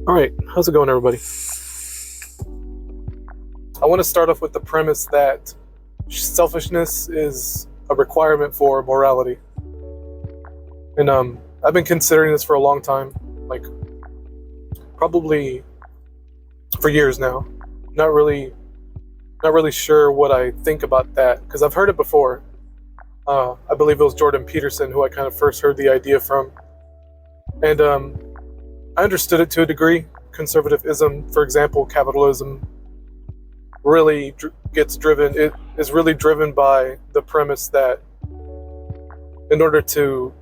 All right, how's it going, everybody? I want to start off with the premise that selfishness is a requirement for morality. And I've been considering this for a long time, like probably for years now. Not really sure what I think about that, because I've heard it before. I believe it was Jordan Peterson who I kind of first heard the idea from. And I understood it to a degree. Conservatism, for example, capitalism, really gets driven. It is really driven by the premise that in order to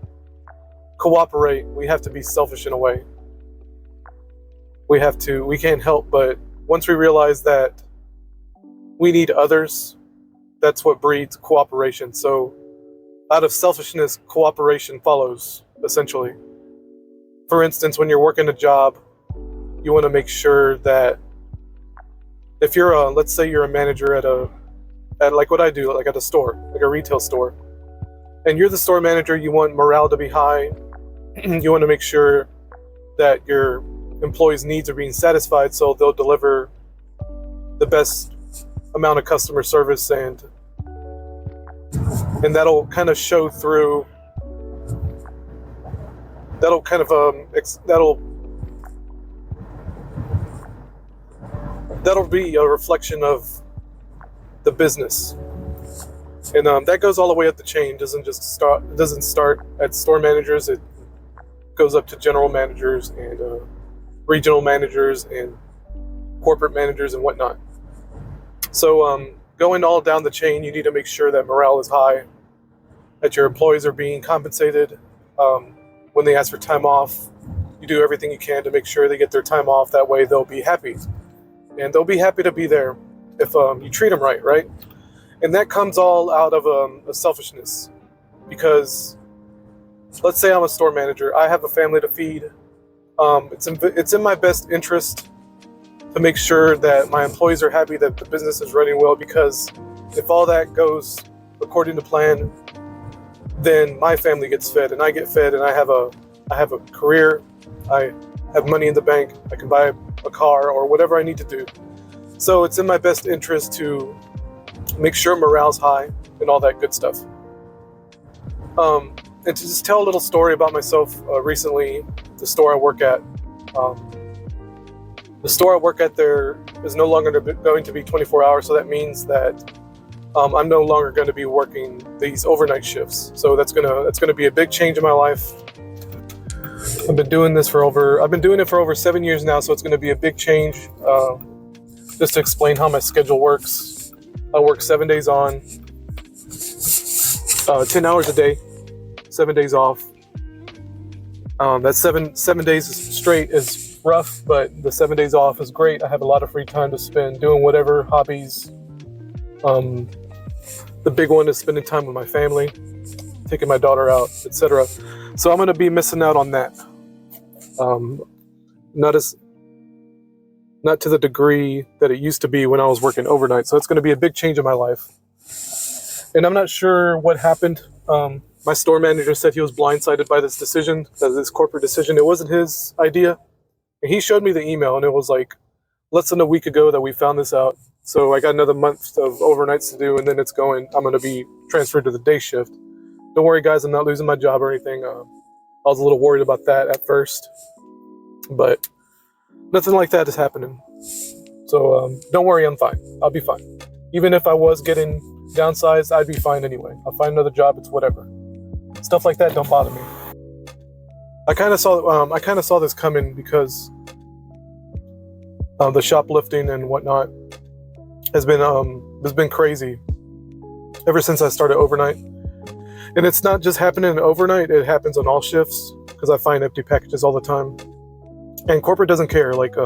cooperate, we have to be selfish in a way. We can't help but once we realize that we need others, that's what breeds cooperation. So out of selfishness, cooperation follows, essentially. For instance, when you're working a job, you want to make sure that if you're let's say you're a manager at like what I do, like at a store, like a retail store, and you're the store manager, you want morale to be high. You want to make sure that your employees' needs are being satisfied, so they'll deliver the best amount of customer service, and that'll kind of show through. That'll kind of that'll be a reflection of the business, and that goes all the way up the chain. It doesn't start at store managers. It goes up to general managers and regional managers and corporate managers and whatnot. So going all down the chain, you need to make sure that morale is high, that your employees are being compensated. When they ask for time off, you do everything you can to make sure they get their time off. That way they'll be happy. And they'll be happy to be there if you treat them right? And that comes all out of a selfishness. Because let's say I'm a store manager. I have a family to feed. It's in my best interest to make sure that my employees are happy, that the business is running well, because if all that goes according to plan, then my family gets fed and I get fed, and I have a career, I have money in the bank, I can buy a car or whatever I need to do. So it's in my best interest to make sure morale's high and all that good stuff. And to just tell a little story about myself, recently, the store I work at, there is no longer going to be 24 hours, so that means that I'm no longer going to be working these overnight shifts. So that's gonna be a big change in my life. I've been doing it for over 7 years now, so it's going to be a big change. Just to explain how my schedule works, I work 7 days on, 10 hours a day, 7 days off. That seven days straight is rough, but the 7 days off is great. I have a lot of free time to spend doing whatever hobbies. The big one is spending time with my family, taking my daughter out, etc. So I'm going to be missing out on that. Not to the degree that it used to be when I was working overnight. So it's going to be a big change in my life. And I'm not sure what happened. My store manager said he was blindsided by this decision, this corporate decision. It wasn't his idea. And he showed me the email, and it was like less than a week ago that we found this out. So I got another month of overnights to do, and then I'm going to be transferred to the day shift. Don't worry, guys, I'm not losing my job or anything. I was a little worried about that at first, but nothing like that is happening. So don't worry, I'm fine. I'll be fine. Even if I was getting downsized, I'd be fine anyway. I'll find another job. It's whatever. Stuff like that don't bother me. I kind of saw this coming because the shoplifting and whatnot has been crazy ever since I started overnight. And it's not just happening overnight, it happens on all shifts, because I find empty packages all the time. And corporate doesn't care. Like,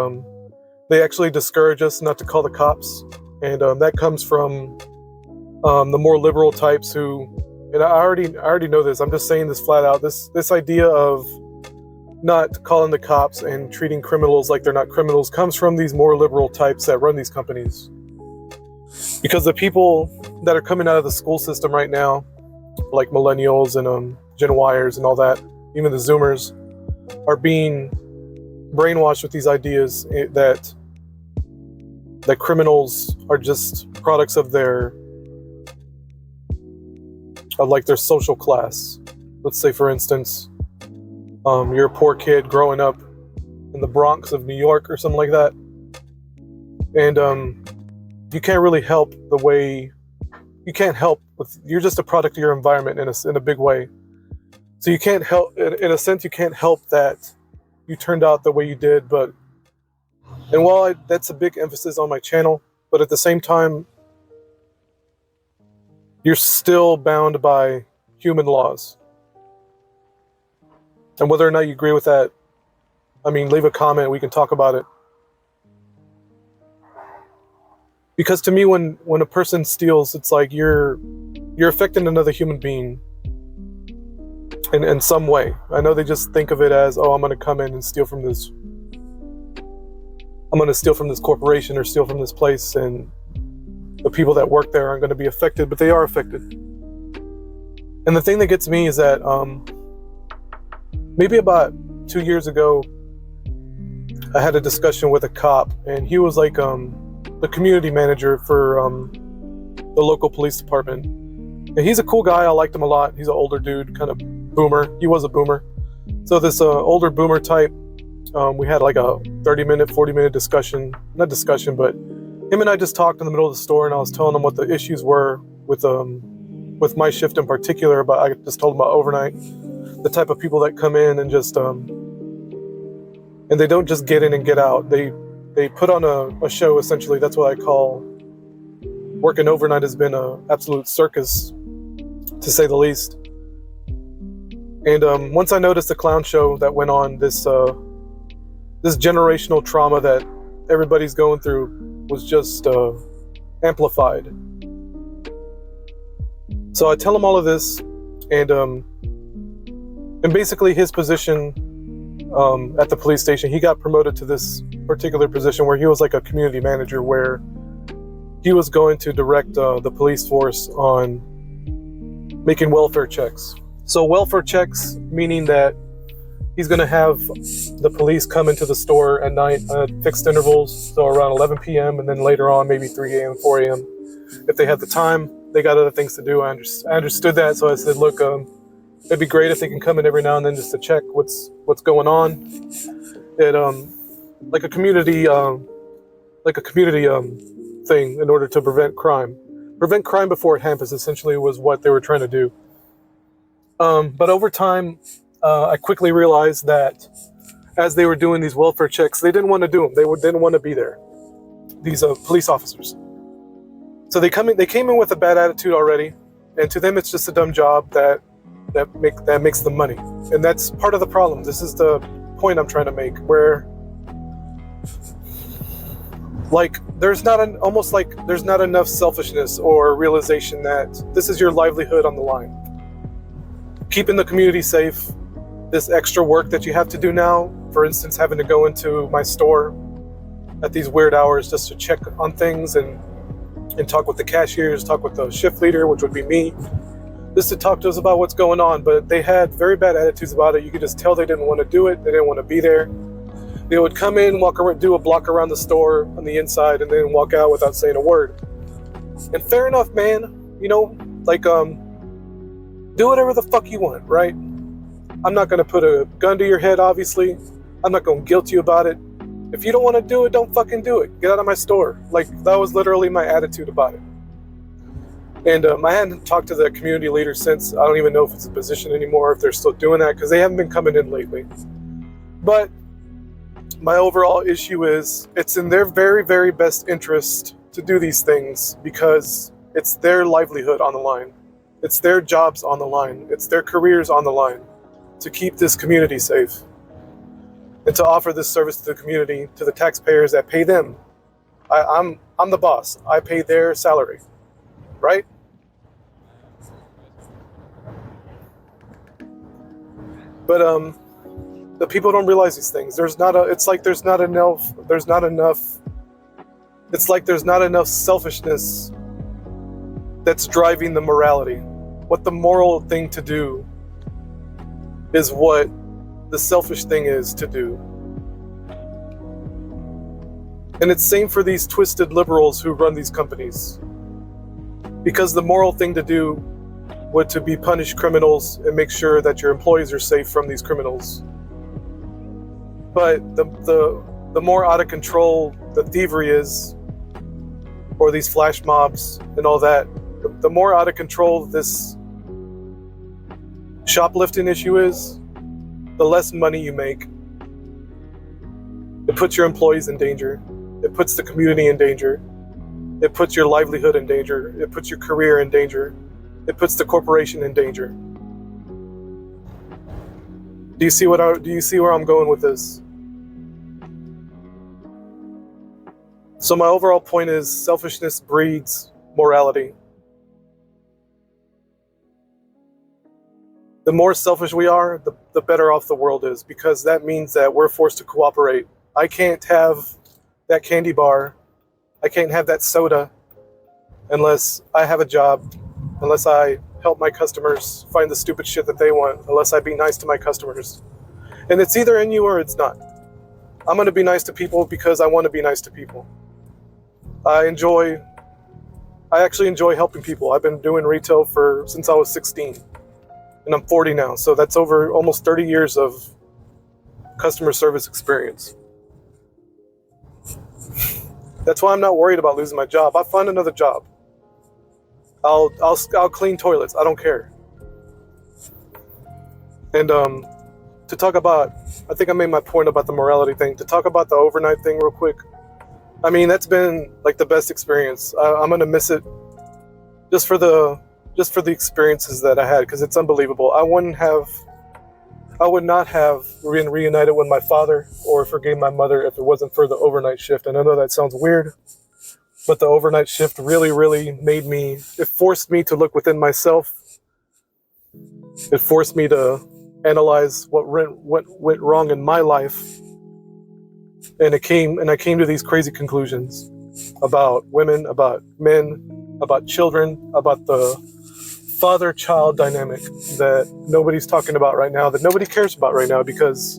they actually discourage us not to call the cops. And that comes from the more liberal types who, and I already know this, I'm just saying this flat out, this idea of not calling the cops and treating criminals like they're not criminals comes from these more liberal types that run these companies. Because the people that are coming out of the school system right now, like millennials and Gen Yers and all that, even the Zoomers, are being brainwashed with these ideas that criminals are just products of their social class. Let's say, for instance, you're a poor kid growing up in the Bronx of New York or something like that, and you can't really help you're just a product of your environment in a big way. So you can't help, in a sense, you can't help that you turned out the way you did. And while that's a big emphasis on my channel, but at the same time, you're still bound by human laws. And whether or not you agree with that, leave a comment, we can talk about it. Because to me, when a person steals, it's like you're affecting another human being in some way. I know they just think of it as, oh, I'm going to come in and steal from this corporation or steal from this place, and the people that work there aren't going to be affected, but they are affected. And the thing that gets me is that maybe about 2 years ago, I had a discussion with a cop, and he was like the community manager for the local police department. And he's a cool guy. I liked him a lot. He's an older dude, kind of boomer. He was a boomer. So this older boomer type, we had like a 30-minute, 40-minute discussion. Not discussion, but him and I just talked in the middle of the store, and I was telling him what the issues were with my shift in particular. But I just told him about overnight, the type of people that come in and just and they don't just get in and get out. They put on a show, essentially. That's what I call working overnight. Has been an absolute circus, to say the least. And once I noticed the clown show that went on, this generational trauma that everybody's going through was just amplified. So I tell him all of this, and basically his position at the police station, he got promoted to this particular position where he was like a community manager, where he was going to direct the police force on making welfare checks. So welfare checks, meaning that he's going to have the police come into the store at night at fixed intervals, so around 11 p.m. and then later on maybe 3 a.m., 4 a.m. if they have the time. They got other things to do. I understood that, so I said, look, it'd be great if they can come in every now and then just to check what's going on. It like a community thing in order to prevent crime. Prevent crime before it happens, essentially, was what they were trying to do. But over time, I quickly realized that as they were doing these welfare checks, they didn't want to do them. They didn't want to be there. These police officers. So they came in with a bad attitude already, and to them it's just a dumb job that makes them money. And that's part of the problem. This is the point I'm trying to make, where there's not enough selfishness or realization that this is your livelihood on the line. Keeping the community safe, this extra work that you have to do now, for instance, having to go into my store at these weird hours just to check on things and talk with the cashiers, talk with the shift leader, which would be me, just to talk to us about what's going on. But they had very bad attitudes about it. You could just tell they didn't want to do it. They didn't want to be there. They would come in, walk around, do a block around the store on the inside, and then walk out without saying a word. And fair enough, man. Do whatever the fuck you want, right? I'm not going to put a gun to your head, obviously. I'm not going to guilt you about it. If you don't want to do it, don't fucking do it. Get out of my store. That was literally my attitude about it. And I hadn't talked to the community leader since. I don't even know if it's a position anymore, if they're still doing that, because they haven't been coming in lately. But my overall issue is it's in their very, very best interest to do these things, because it's their livelihood on the line. It's their jobs on the line. It's their careers on the line to keep this community safe and to offer this service to the community, to the taxpayers that pay them. I'm the boss. I pay their salary, right? But the people don't realize these things. It's like there's not enough selfishness that's driving the morality. What the moral thing to do is what the selfish thing is to do. And it's same for these twisted liberals who run these companies. Because the moral thing to do would to be punish criminals and make sure that your employees are safe from these criminals. But the more out of control the thievery is, or these flash mobs and all that, the more out of control this shoplifting issue is, the less money you make. It puts your employees in danger. It puts the community in danger. It puts your livelihood in danger. It puts your career in danger. It puts the corporation in danger. Do you see where I'm going with this? So my overall point is selfishness breeds morality. The more selfish we are, the better off the world is, because that means that we're forced to cooperate. I can't have that candy bar, I can't have that soda unless I have a job, unless I help my customers find the stupid shit that they want, unless I be nice to my customers. And it's either in you or it's not. I'm going to be nice to people because I want to be nice to people. I actually enjoy helping people. I've been doing retail since I was 16. And I'm 40 now, so that's over almost 30 years of customer service experience. That's why I'm not worried about losing my job. I'll find another job. I'll clean toilets. I don't care. And to talk about, I think I made my point about the morality thing. To talk about the overnight thing real quick. I mean, that's been like the best experience. I'm gonna miss it just for the experiences that I had, because it's unbelievable. I would not have been reunited with my father or forgave my mother if it wasn't for the overnight shift. And I know that sounds weird, but the overnight shift really, really it forced me to look within myself. It forced me to analyze what went wrong in my life. And I came to these crazy conclusions about women, about men, about children, about the father-child dynamic that nobody's talking about right now, that nobody cares about right now, because,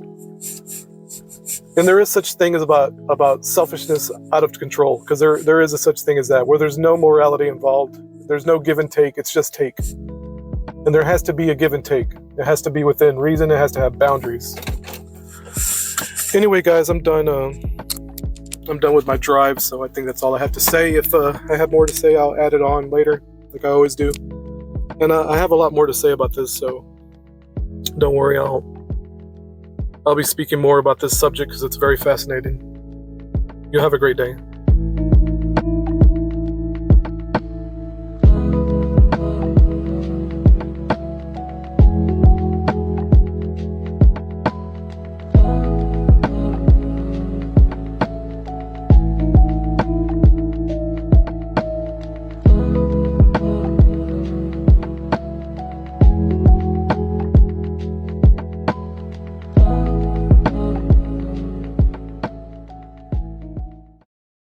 and there is such thing as about selfishness out of control, because there is a such thing as that, where there's no morality involved, there's no give and take, it's just take. And there has to be a give and take. It has to be within reason, it has to have boundaries. Anyway, guys, I'm done with my drive, so I think that's all I have to say. If I have more to say, I'll add it on later, like I always do. And I have a lot more to say about this, so don't worry, I'll be speaking more about this subject because it's very fascinating. You have a great day.